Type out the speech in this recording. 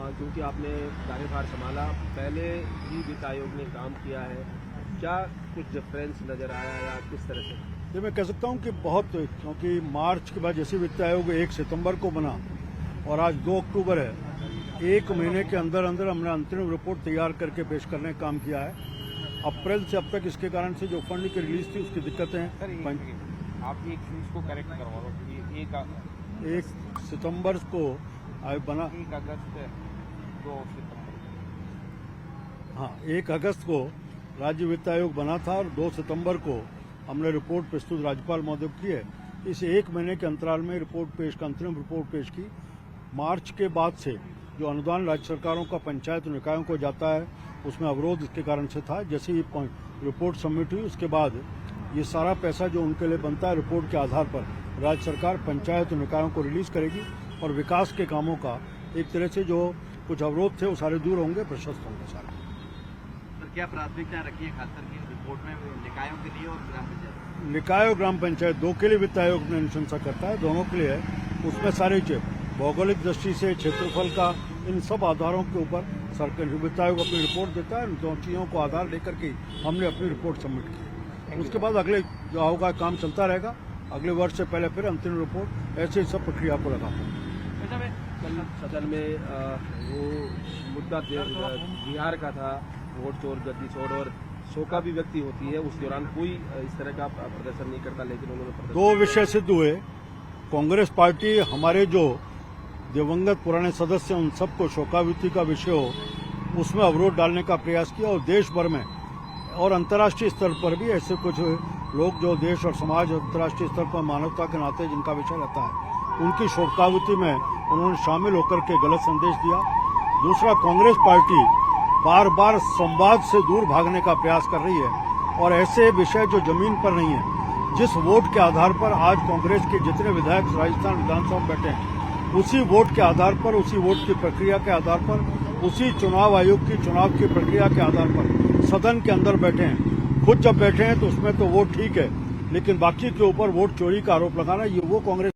क्योंकि आपने कार्यभार संभाला, पहले ही वित्त आयोग ने काम किया है, क्या कुछ डिफरेंस नजर आया या किस तरह से? ये मैं कह सकता हूँ कि बहुत, क्योंकि मार्च के बाद जैसे वित्त आयोग 1 सितंबर को बना और आज 2 अक्टूबर है, 1 महीने के अंदर अंदर हमने अंतरिम रिपोर्ट तैयार करके पेश करने का काम किया है। अप्रैल से अब तक इसके कारण से जो फंड की रिलीज थी उसकी दिक्कतें हैं। आप एक चीज को करेक्ट करवा दो। 1 सितंबर को आयोग बना, 1 अगस्त 2 सितंबर। हाँ, 1 अगस्त को राज्य वित्त आयोग बना था और 2 सितंबर को हमने रिपोर्ट प्रस्तुत राज्यपाल महोदय को की है। इस 1 महीने के अंतराल में अंतरिम रिपोर्ट पेश की। मार्च के बाद से जो अनुदान राज्य सरकारों का पंचायत निकायों को जाता है उसमें अवरोध इसके कारण से था। जैसे ही रिपोर्ट सबमिट हुई उसके बाद ये सारा पैसा जो उनके लिए बनता है रिपोर्ट के आधार पर राज्य सरकार पंचायत निकायों को रिलीज करेगी और विकास के कामों का एक तरह से जो कुछ अवरोध थे वो सारे दूर होंगे, प्रशस्त होंगे सारे। सर, क्या प्राथमिकता रखी है खासकर की रिपोर्ट में निकायों के लिए और ग्राम पंचायत? निकाय और ग्राम पंचायत 2 के लिए वित्त आयोग ने अनुशंसा करता है, दोनों के लिए है। उसमें सारे भौगोलिक दृष्टि से क्षेत्रफल का, इन सब आधारों के ऊपर सरकार वित्त आयोग अपनी रिपोर्ट देता है। इन दोनों चीजों को आधार लेकर के हमने अपनी रिपोर्ट सबमिट की। उसके बाद अगले जो होगा काम चलता रहेगा। अगले वर्ष से पहले फिर अंतिम रिपोर्ट, ऐसे सब प्रक्रिया को लगा। कल सदन में वो मुद्दा बिहार का था, वोट चोर गद्दी छोड़, और शोका भी व्यक्ति होती है, उस दौरान कोई इस तरह का प्रदर्शन नहीं करता, लेकिन उन्होंने 2 विषय सिद्ध हुए। कांग्रेस पार्टी हमारे जो दिवंगत पुराने सदस्य उन सबको शोकावृत्ति का विषय हो उसमें अवरोध डालने का प्रयास किया, और देश भर में और अंतर्राष्ट्रीय स्तर पर भी ऐसे कुछ लोग जो देश और समाज अंतर्राष्ट्रीय स्तर पर मानवता के नाते जिनका विषय रहता है, उनकी शोकावृत्ति में उन्होंने शामिल होकर के गलत संदेश दिया। दूसरा, कांग्रेस पार्टी बार बार संवाद से दूर भागने का प्रयास कर रही है और ऐसे विषय जो जमीन पर नहीं है, जिस वोट के आधार पर आज कांग्रेस के जितने विधायक राजस्थान विधानसभा में बैठे हैं, उसी वोट के आधार पर, उसी वोट की प्रक्रिया के आधार पर, उसी चुनाव आयोग की चुनाव की प्रक्रिया के आधार पर सदन के अंदर बैठे हैं। खुद जब बैठे हैं तो उसमें तो वोट ठीक है, लेकिन बाकी के ऊपर वोट चोरी का आरोप लगाना, ये वो कांग्रेस